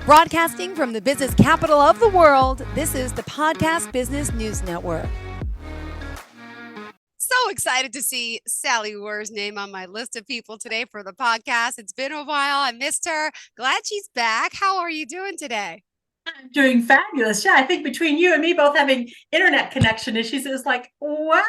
Broadcasting from the business capital of the world, this is the Podcast Business News Network. So excited to see Sally Wurr's name on my list of people today for the podcast. It's been a while. I missed her. Glad she's back. How are you doing today? I'm doing fabulous. Yeah, I think between you and me both having internet connection issues, it was like, what?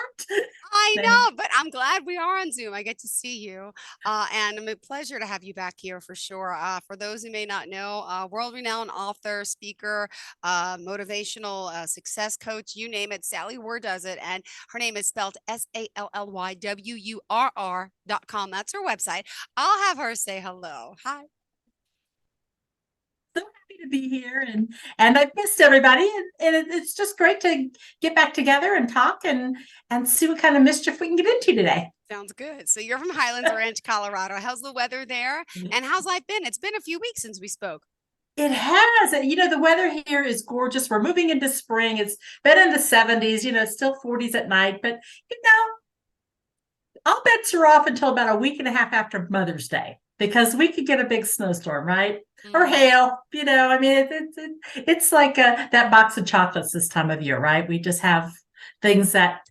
I know, but I'm glad we are on Zoom. I get to see you. And it's a pleasure to have you back here for sure. For those who may not know, world-renowned author, speaker, motivational success coach, you name it, Sally Wurr does it. And her name is spelled SALLYWURR.com. That's her website. I'll have her say hello. Hi. So happy to be here, and I've missed everybody, and it's just great to get back together and talk and see what kind of mischief we can get into today. Sounds good. So you're from Highlands Ranch, Colorado. How's the weather there? And how's life been? It's been a few weeks since we spoke. It has. The weather here is gorgeous. We're moving into spring. It's been in the 70s, it's still 40s at night, but all bets are off until about a week and a half after Mother's Day, because we could get a big snowstorm, right? Or hail, it's like that box of chocolates this time of year, right? We just have things that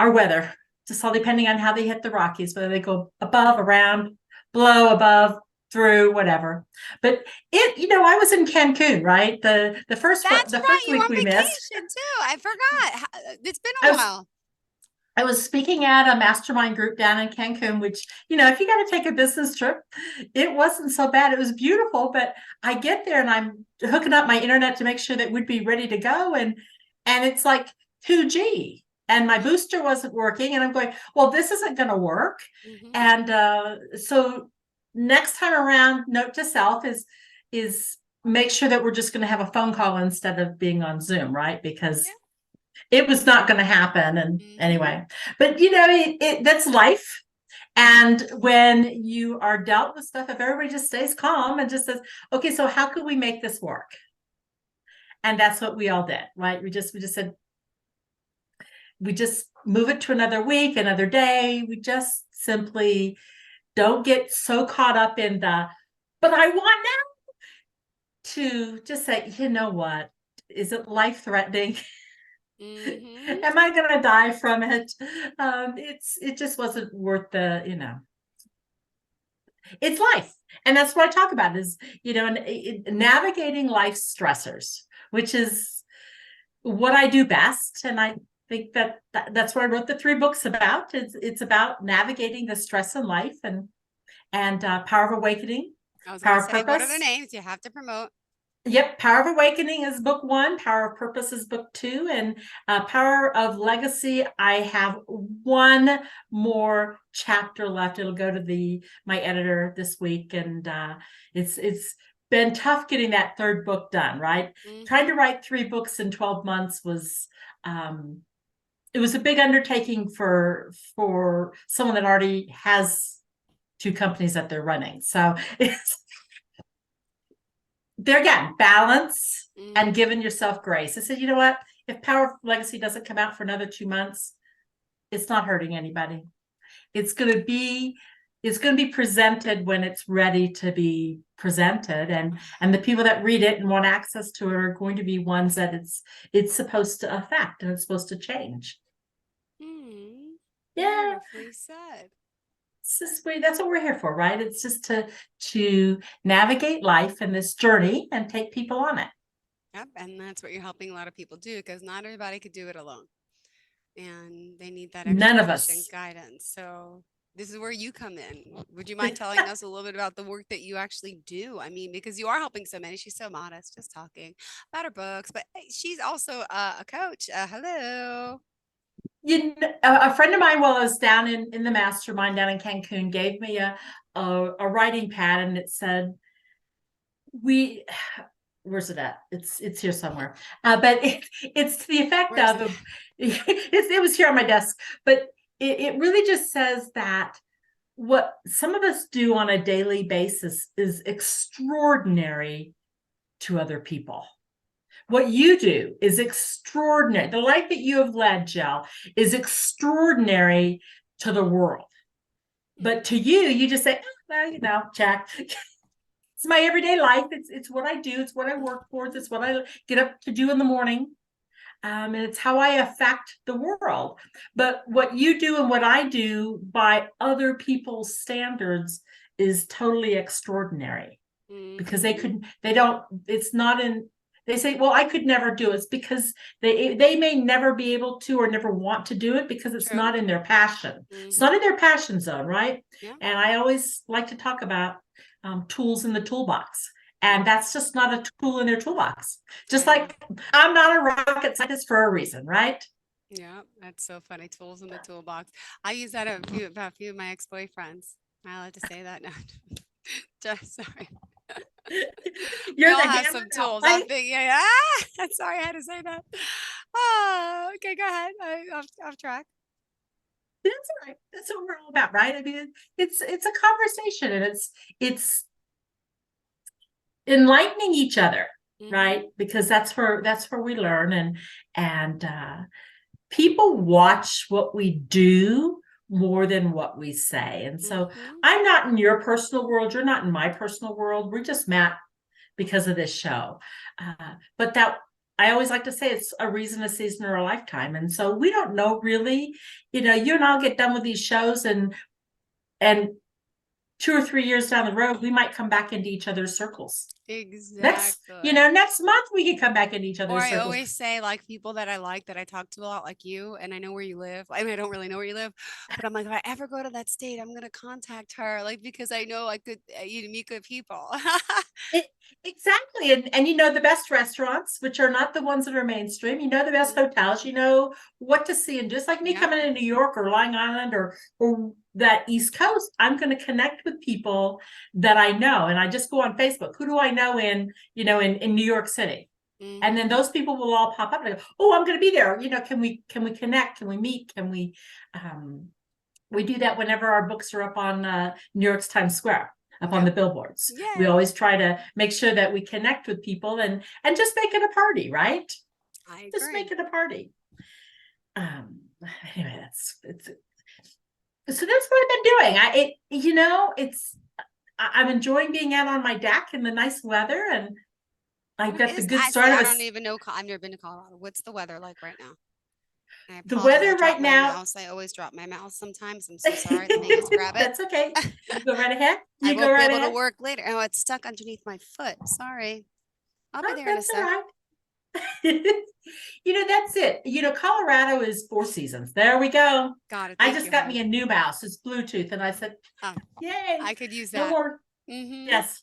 are weather, just all depending on how they hit the Rockies, whether they go above, around, below, above, through, whatever. But I was in Cancun, right? The first week we missed. Too. I forgot. It's been a while. I was speaking at a mastermind group down in Cancun, which, if you got to take a business trip, it wasn't so bad. It was beautiful, but I get there and I'm hooking up my internet to make sure that we'd be ready to go. And it's like 2G and my booster wasn't working. And I'm going, well, this isn't going to work. Mm-hmm. And so next time around, note to self is make sure that we're just going to have a phone call instead of being on Zoom, right? Because it was not going to happen. And anyway, but that's life. And when you are dealt with stuff, if everybody just stays calm and just says, okay, so how could we make this work? And that's what we all did, right? We just said, we just move it to another week, another day. We just simply don't get so caught up in but I want now, to just say, you know what? Is it life threatening? Mm-hmm. Am I going to die from it? It just wasn't worth it's life. And that's what I talk about is, navigating life's stressors, which is what I do best. And I think that's what I wrote the 3 books about. It's about navigating the stress in life and Power of Awakening. I was going to say, what are the names you have to promote? Yep. Power of Awakening is book 1. Power of Purpose is book 2. And Power of Legacy, I have 1 more chapter left. It'll go to my editor this week. And it's been tough getting that 3rd book done, right? Mm-hmm. Trying to write 3 books in 12 months was, it was a big undertaking for someone that already has 2 companies that they're running. So there again, balance and giving yourself grace. I said, you know what? If Power of Legacy doesn't come out for another 2 months, it's not hurting anybody. It's going to be presented when it's ready to be presented, and the people that read it and want access to it are going to be ones that it's supposed to affect and it's supposed to change. Yeah. Beautifully said. That's what we're here for, right? It's just to navigate life and this journey and take people on it. Yep, and that's what you're helping a lot of people do, because not everybody could do it alone, and they need that none of us guidance. So this is where you come in. Would you mind telling us a little bit about the work that you actually do? I mean, because you are helping so many. She's so modest, just talking about her books, but she's also a coach. Hello. A friend of mine, while I was down in the mastermind down in Cancun, gave me a writing pad, and it said, where's it at? It's here somewhere. But it's to the effect of, it was here on my desk, but it really just says that what some of us do on a daily basis is extraordinary to other people. What you do is extraordinary. The life that you have led, Jill, is extraordinary to the world. But to you, you just say, oh, well, check. It's my everyday life. It's what I do. It's what I work towards. It's what I get up to do in the morning. And it's how I affect the world. But what you do and what I do by other people's standards is totally extraordinary, because it's not in, they say, well, I could never do it. It's because they may never be able to or never want to do it because it's True. not in their passion. It's not in their passion zone, right? Yeah. And I always like to talk about tools in the toolbox. And that's just not a tool in their toolbox. Just like I'm not a rocket scientist for a reason, right? Yeah, that's so funny. Tools in the toolbox. I use that about a few of my ex-boyfriends. I like to say that now. Just sorry. We all have some tools. Right? I'm thinking, yeah. Sorry, I had to say that. Oh, okay, go ahead. Off track. That's all right. That's what we're all about, right? I mean, it's a conversation, and it's enlightening each other, right? Because that's where we learn, and people watch what we do more than what we say. And so I'm not in your personal world, you're not in my personal world. We just met because of this show. But that, I always like to say, it's a reason, a season, or a lifetime. And so we don't know really, you and I'll get done with these shows, and 2 or 3 years down the road, we might come back into each other's circles. Exactly. Next month we could come back into each other's circles. I always say, like, people that I like, that I talk to a lot, like you, and I know where you live. I mean, I don't really know where you live, but I'm like, if I ever go to that state, I'm gonna contact her, like, because I know I could you meet good people. Exactly. And the best restaurants, which are not the ones that are mainstream, the best hotels, what to see. And just like me coming into New York or Long Island or that East Coast, I'm going to connect with people that I know. And I just go on Facebook. Who do I know in New York City? And then those people will all pop up and I go, oh, I'm going to be there. Can we connect? Can we meet? Can we do that whenever our books are up on New York's Times Square, up on the billboards. Yay. We always try to make sure that we connect with people and just make it a party, right? I agree. Just make it a party. Anyway, so that's what I've been doing. I'm enjoying being out on my deck in the nice weather, and I've got the good start. I don't even know. I've never been to Colorado. What's the weather like right now? The weather right now. I always drop my mouse sometimes. I'm so sorry. Let me just grab it. That's okay. You go right ahead. I won't be able to work later. Oh, it's stuck underneath my foot. Sorry. I'll be there in a sec. Right. That's it. Colorado is 4 seasons. There we go. Got it. I just got me a new mouse. It's Bluetooth, and I said, "Yay! I could use no that." more." Yes.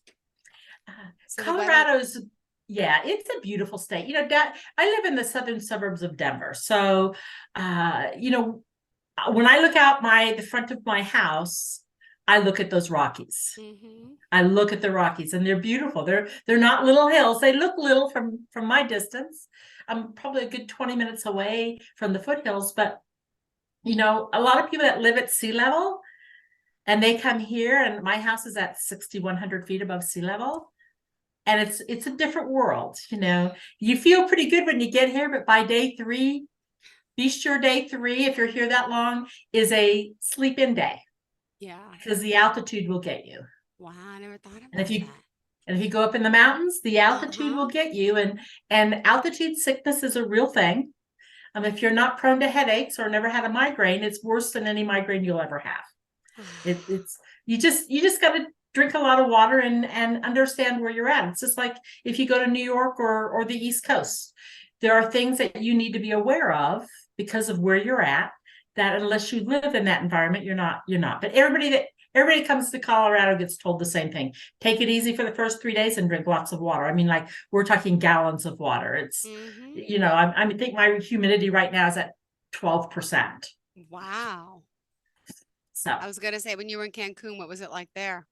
Colorado's. Yeah, it's a beautiful state. I live in the southern suburbs of Denver. So, when I look out the front of my house, I look at those Rockies. I look at the Rockies, and they're beautiful. They're not little hills. They look little from my distance. I'm probably a good 20 minutes away from the foothills, but a lot of people that live at sea level, and they come here, and my house is at 6,100 feet above sea level. And it's a different world. You feel pretty good when you get here, but by day 3, be sure day 3, if you're here that long, is a sleep-in day. Yeah. Because the altitude will get you. Wow, I never thought about that. And if you go up in the mountains, the altitude will get you. And altitude sickness is a real thing. If you're not prone to headaches or never had a migraine, it's worse than any migraine you'll ever have. You just got to drink a lot of water and understand where you're at. It's just like if you go to New York or the East Coast, there are things that you need to be aware of because of where you're at, that unless you live in that environment, you're not. But everybody comes to Colorado gets told the same thing. Take it easy for the first 3 days and drink lots of water. I mean, like, we're talking gallons of water. It's, I think my humidity right now is at 12%. Wow. So I was going to say, when you were in Cancun, what was it like there?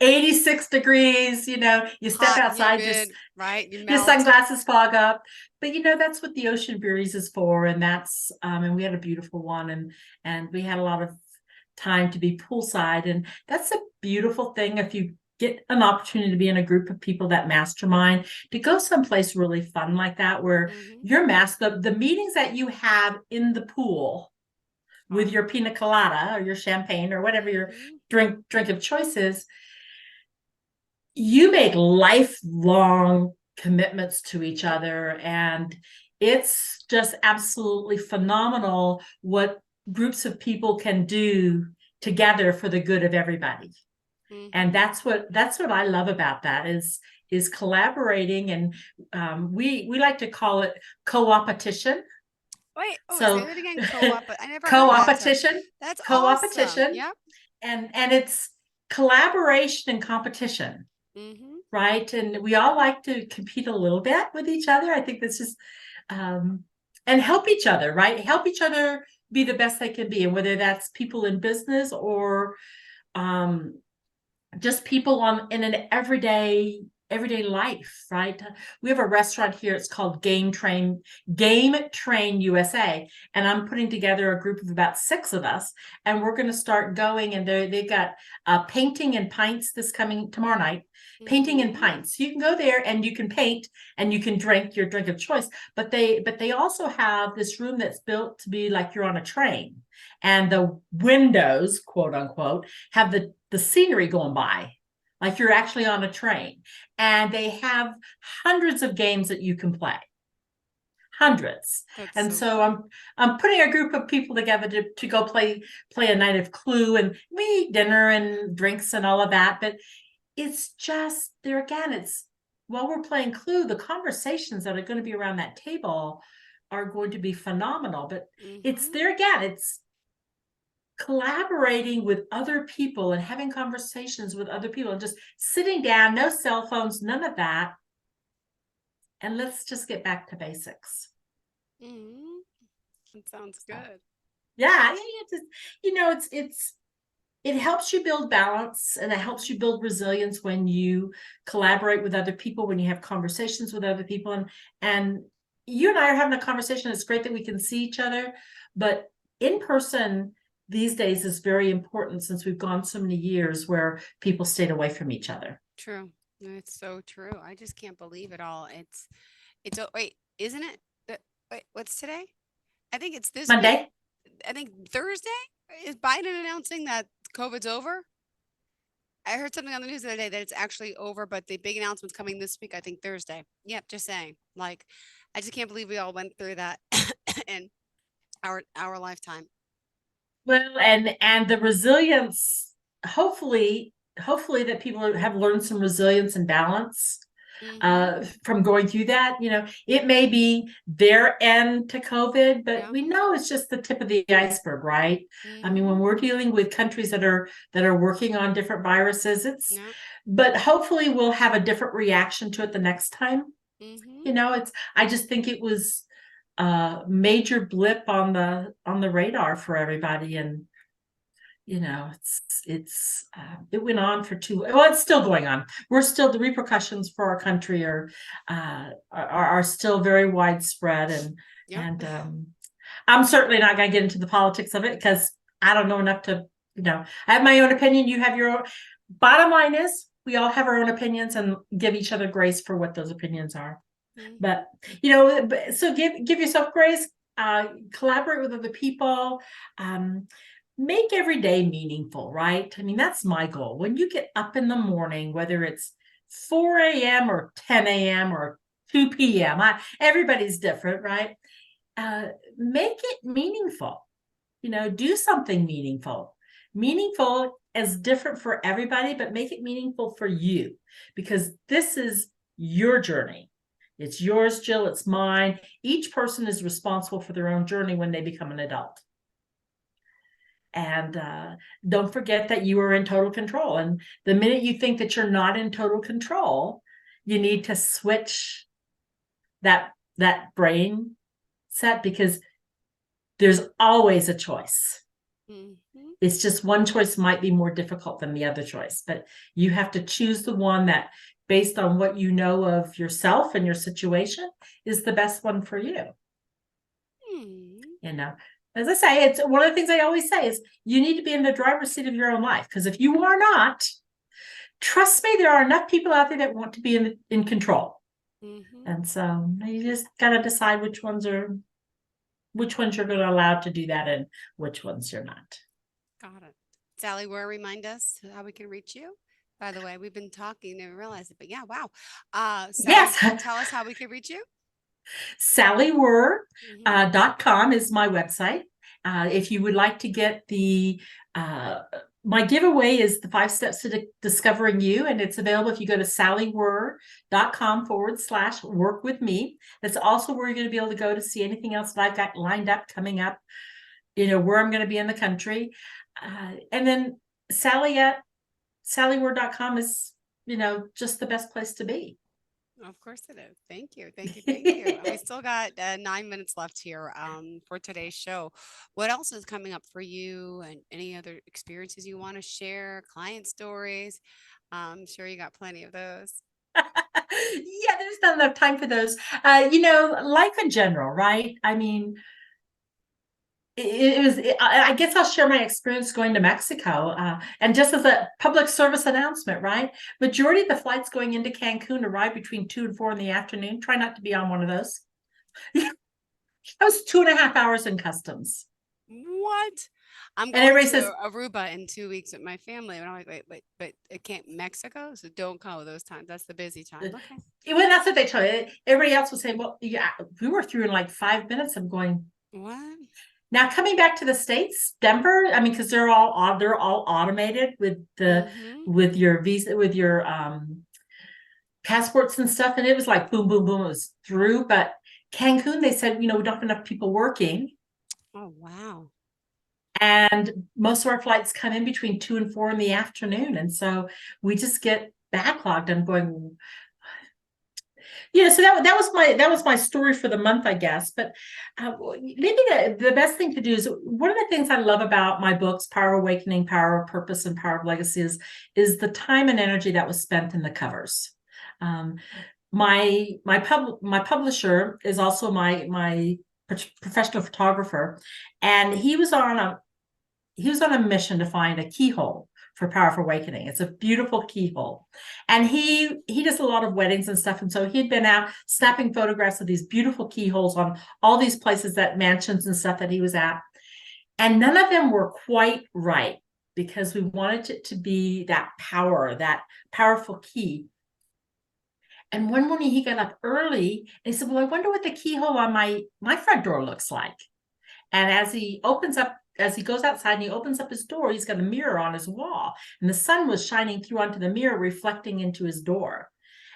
86 degrees, you step outside, your sunglasses fog up. But that's what the ocean breeze is for. And that's and we had a beautiful one, and we had a lot of time to be poolside. And that's a beautiful thing if you get an opportunity to be in a group of people that mastermind, to go someplace really fun like that, where your the meetings that you have in the pool with your pina colada or your champagne or whatever your drink of choice is, you make lifelong commitments to each other, and it's just absolutely phenomenal what groups of people can do together for the good of everybody. And Mhm. that's what I love about that is collaborating, and we like to call it co-opetition. Wait, oh, say So that again. Co-op. I never heard that term. co-opetition, That's awesome. co-opetition, Yep. and it's collaboration and competition, Mhm. right? And we all like to compete a little bit with each other. I think that's just um, and help each other, right? Help each other be the best they can be, and whether that's people in business or um, just people on in an everyday life, right? We have a restaurant here, it's called Game Train USA, and I'm putting together a group of about 6 of us, and we're going to start going, and they've got painting and pints this coming tomorrow night. Painting and Mhm. pints, you can go there and you can paint and you can drink your drink of choice, but they also have this room that's built to be like you're on a train, and the windows, quote unquote, have the scenery going by like you're actually on a train, and they have hundreds of games that you can play, hundreds. That's And so so cool. I'm putting a group of people together to go play a night of Clue, and we eat dinner and drinks and all of that. But it's just there again, it's while we're playing Clue, the conversations that are going to be around that table are going to be phenomenal. But it's Mhm. there again, it's collaborating with other people and having conversations with other people and just sitting down, no cell phones, none of that. And let's just get back to basics. Mhm. That sounds So, good. yeah, it helps you build balance, and it helps Mhm. you build resilience when you collaborate with other people, when you have conversations with other people, and you and I are having a conversation. It's great that we can see each other, but in person these days is very important since we've gone so many years where people stayed away from each other. True. It's so true. I just can't believe it all. It's wait, isn't it? Wait, what's today? I think it's this week. Monday. I think Thursday is Biden announcing that COVID's over. I heard something on the news the other day that it's actually over, but the big announcement's coming this week. I think Thursday. Yep, just saying. Like, I just can't believe we all went through that in our lifetime. Well, and the resilience, hopefully that people have learned some resilience and balance Mm-hmm. from going through that. It may be their end to COVID, but Yeah. we know it's just the tip of the iceberg, right? I mean, Mm-hmm. when we're dealing with countries that are working on different viruses, Yeah. but hopefully we'll have a different reaction to it the next time. Mm-hmm. I just think it was a major blip on the radar for everybody, and it went on for well, it's still going on. We're still the repercussions for our country are still very widespread, and Yep. and I'm certainly not going to get into the politics of it because I don't know enough to. I have my own opinion. You have your own. Bottom line is we all have our own opinions and give each other grace for what those opinions are. Mm-hmm. But so give yourself grace. Collaborate with other people. Um, Make every day meaningful, right? I mean, that's my goal. When you get up in the morning, whether it's 4 a.m. or 10 a.m. or 2 p.m., everybody's different, right? Make it meaningful. Do something meaningful. Meaningful is different for everybody, but make it meaningful for you because this is your journey. It's yours, Jill. It's mine. Each person is responsible for their own journey when they become an adult. And don't forget that you are in total control. And the minute you think that you're not in total control, you need to switch that brain set because there's always a choice. Mm-hmm. It's just one choice might be more difficult than the other choice, but you have to choose the one that, based on what you know of yourself and your situation, is the best one for you. Mm-hmm. You know, as I say, it's one of the things I always say is you need to be in the driver's seat of your own life, because if you are not, trust me, there are enough people out there that want to be in control. Mm-hmm. And so you just got to decide which ones you're going to allow to do that and which ones you're not. Got it. Sally, Wurr, remind us how we can reach you. By the way, we've been talking and realized it, but yeah, wow. Sally, Yes, tell us how we can reach you. SallyWurr Hmm. .com is my website. If you would like to get uh, my giveaway is the 5 steps to discovering you, and it's available if you go to SallyWurr.com/work with me. That's also where you're going to be able to go to see anything else that I've got lined up coming up, where I'm going to be in the country. And then Sally at SallyWurr.com is, just the best place to be. Of course it is. Thank you. Thank you. Thank you. And we still got 9 minutes left here for today's show. What else is coming up for you and any other experiences you want to share, client stories? I'm sure you got plenty of those. Yeah, there's not enough time for those. Life in general, right? I mean, I guess I'll share my experience going to Mexico. And just as a public service announcement, right? Majority of the flights going into Cancun arrive between 2 and 4 in the afternoon. Try not to be on one of those. I was 2.5 hours in customs. What? I'm And going everybody to says, Aruba in 2 weeks with my family. And I'm like, wait, but it can't Mexico? So don't go those times. That's the busy time. Okay. well, that's what they tell you. Everybody else will say, well, yeah, we were through in like 5 minutes. I'm going, What? now coming back to the States, Denver, I mean, because they're all automated Mm-hmm. with your visa, with your passports and stuff. And it was like boom, boom, boom, it was through. But Cancun, they said, we don't have enough people working. Oh, wow. And most of our flights come in between 2 and 4 in the afternoon. And so we just get backlogged. I'm going, so that was my story for the month, I guess. But maybe the best thing to do is, one of the things I love about my books, Power of Awakening, Power of Purpose, and Power of Legacy, is the time and energy that was spent in the covers. Um, my publisher is also my professional photographer, and he was on a mission to find a keyhole for Powerful Awakening. It's a beautiful keyhole. And he does a lot of weddings and stuff. And so he'd been out snapping photographs of these beautiful keyholes on all these places, that mansions and stuff that he was at. And none of them were quite right, because we wanted it to be that power, that powerful key. And one morning he got up early and he said, well, I wonder what the keyhole on my front door looks like. And as he goes outside and he opens up his door, he's got a mirror on his wall, and the sun was shining through onto the mirror, reflecting into his door.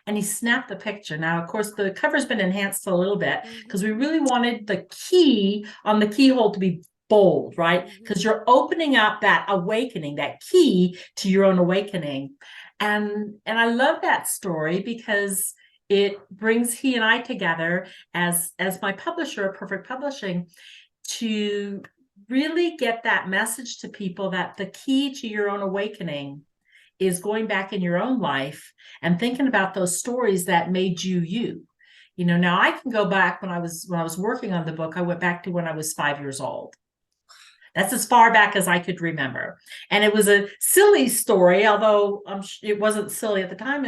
And he snapped the picture. Now, of course, the cover's been enhanced a little bit because we Mm-hmm. really wanted the key on the keyhole to be bold, right? Mm-hmm. Because you're opening up that awakening, that key to your own awakening. And I love that story because it brings he and I together as my publisher, Perfect Publishing, to really get that message to people that the key to your own awakening is going back in your own life and thinking about those stories that made you you. Now I can go back when I was working on the book. I went back to when I was 5 years old. That's as far back as I could remember. And it was a silly story, although it wasn't silly at the time.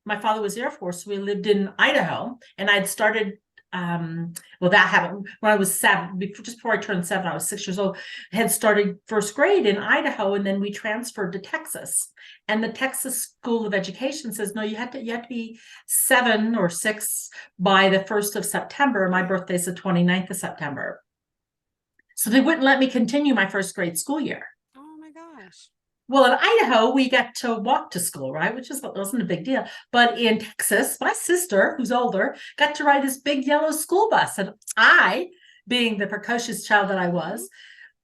My father was Air Force. So we lived in Idaho, and I'd started well, that happened when I was 7. Just before I turned 7, I was 6 years old. Had started first grade in Idaho, and then we transferred to Texas. And the Texas School of Education says, no, you have to be 7 or 6 by the 1st of September. My birthday's the 29th of September. So they wouldn't let me continue my first grade school year. Oh my gosh. Well, in Idaho, we got to walk to school, right? Which wasn't a big deal. But in Texas, my sister, who's older, got to ride this big yellow school bus. And I, being the precocious child that I Mm-hmm.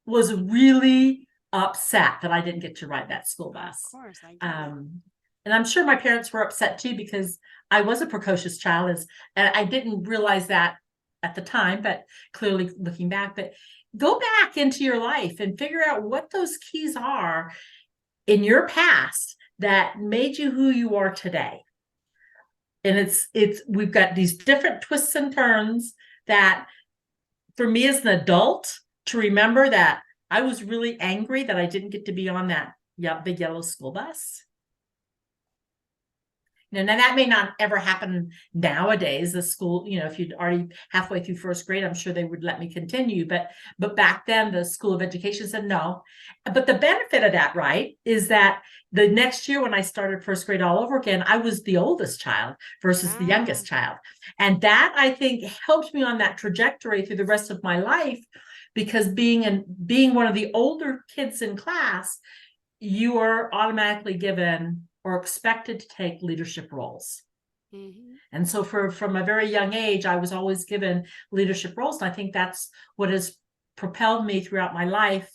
was really upset that I didn't get to ride that school bus. Of course, I get it. And I'm sure my parents were upset too, because I was a precocious child, and I didn't realize that at the time, but clearly looking back. But go back into your life and figure out what those keys are in your past that made you who you are today. And we've got these different twists and turns that, for me as an adult, to remember that I was really angry that I didn't get to be on that big yellow school bus. And that may not ever happen nowadays. The school, if you'd already halfway through first grade, I'm sure they would let me continue. But back then, the School of Education said no. But the benefit of that, right, is that the next year when I started first grade all over again, I was the oldest child versus the youngest child. And that, I think, helped me on that trajectory through the rest of my life, because being one of the older kids in class, you are automatically given or expected to take leadership roles. Mm-hmm. And so from a very young age, I was always given leadership roles. And I think that's what has propelled me throughout my life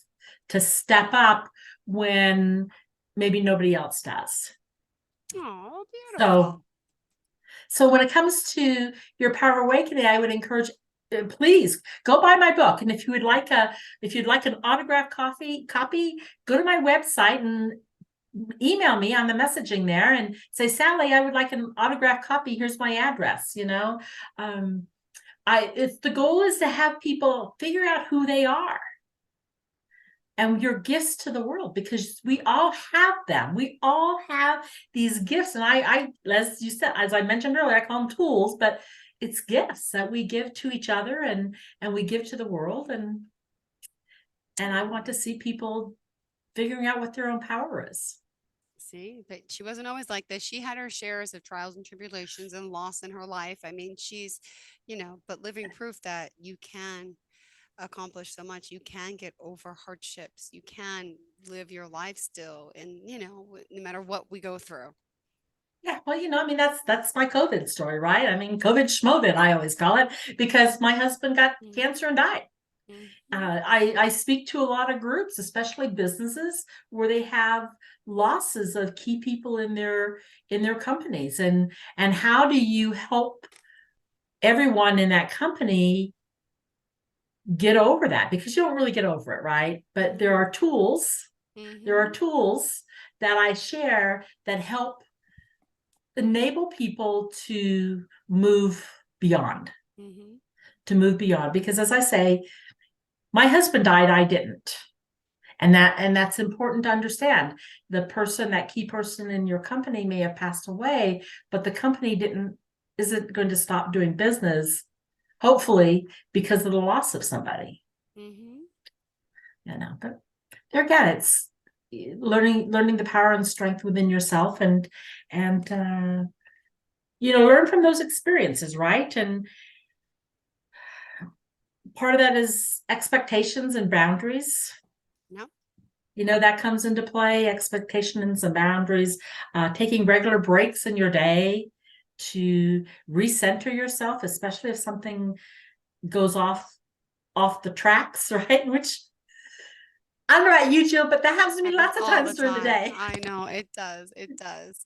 to step up when maybe nobody else does. Oh, beautiful. So when it comes to your Power of Awakening, I would encourage, please go buy my book. And if you'd like an autographed copy, go to my website and email me on the messaging there and say, Sally, I would like an autographed copy. Here's my address. The goal is to have people figure out who they are and your gifts to the world, because we all have them. We all have these gifts. And I, as you said, as I mentioned earlier, I call them tools, but it's gifts that we give to each other and we give to the world. And I want to see people figuring out what their own power is. See, but she wasn't always like this. She had her shares of trials and tribulations and loss in her life. I mean, she's, but living proof that you can accomplish so much. You can get over hardships. You can live your life still. And, no matter what we go through. Yeah, well, that's my COVID story, right? I mean, COVID schmovid, I always call it, because my husband got cancer and died. I speak to a lot of groups, especially businesses, where they have losses of key people in their companies, and how do you help everyone in that company get over that? Because you don't really get over it, right? But there are tools. Mm-hmm. There are tools that I share that help enable people to move beyond. Mm-hmm. To move beyond, because as I say, my husband died, I didn't. And that's important to understand. That key person in your company may have passed away, but the company isn't going to stop doing business, hopefully, because of the loss of somebody. Mm-hmm. But there again, it's learning the power and strength within yourself and learn from those experiences, right? And part of that is expectations and boundaries. Yep. That comes into play, expectations and boundaries, taking regular breaks in your day to recenter yourself, especially if something goes off the tracks, right? Which, I don't know about you, Jill, but that happens to me lots of times during the day. I know, it does.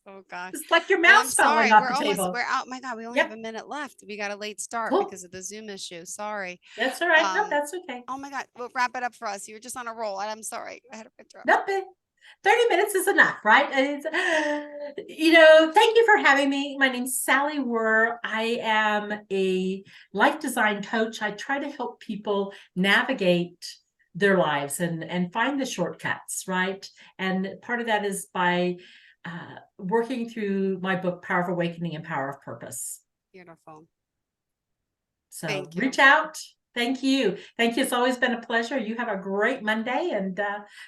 Oh, gosh. It's like your mouse falling off the table. We're out. My God, we only have a minute left. We got a late start because of the Zoom issue. Sorry. That's all right. No, that's okay. Oh, my God. We'll wrap it up for us. You were just on a roll. And I'm sorry. I had to interrupt. Nope. 30 minutes is enough, right? Thank you for having me. My name's Sally Wurr. I am a life design coach. I try to help people navigate their lives and find the shortcuts, right? And part of that is by working through my book, Power of Awakening and Power of Purpose. Beautiful. So reach out. Thank you. It's always been a pleasure. You have a great Monday and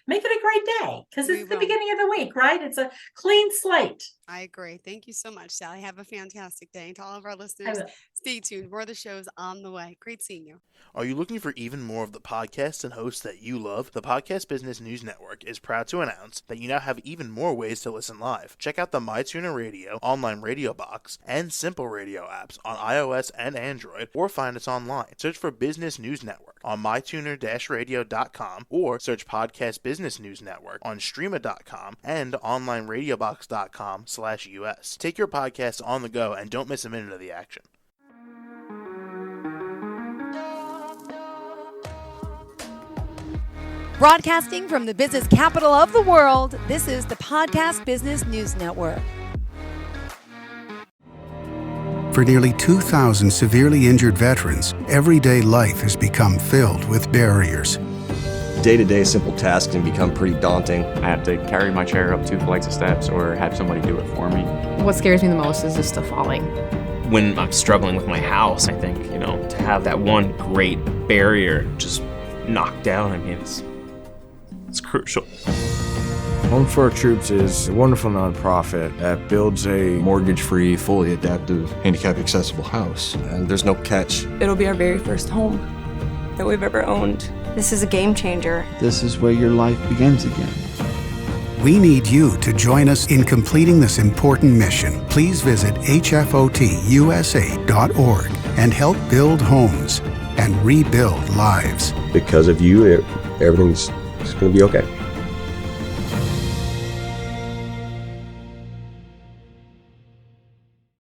make it a great day, because it's the beginning of the week, right? It's a clean slate. I agree. Thank you so much, Sally. Have a fantastic day. And to all of our listeners, stay tuned. More of the show's on the way. Great seeing you. Are you looking for even more of the podcasts and hosts that you love? The Podcast Business News Network is proud to announce that you now have even more ways to listen live. Check out the MyTuner Radio, online radio box, and Simple Radio apps on iOS and Android, or find us online. Search for Business News Network on mytuner-radio.com, or search Podcast Business News Network on streama.com and onlineradiobox.com/US. Take your podcast on the go and don't miss a minute of the action. Broadcasting from the business capital of the world, this is the Podcast Business News Network. For nearly 2,000 severely injured veterans, everyday life has become filled with barriers. day-to-day simple tasks can become pretty daunting. I have to carry my chair up 2 flights of steps or have somebody do it for me. What scares me the most is just the falling. When I'm struggling with my house, I think, to have that one great barrier just knocked down, it's crucial. Home for Our Troops is a wonderful nonprofit that builds a mortgage-free, fully adaptive, handicap-accessible house. And there's no catch. It'll be our very first home that we've ever owned. This is a game changer. This is where your life begins again. We need you to join us in completing this important mission. Please visit hfotusa.org and help build homes and rebuild lives. Because of you, everything's going to be okay.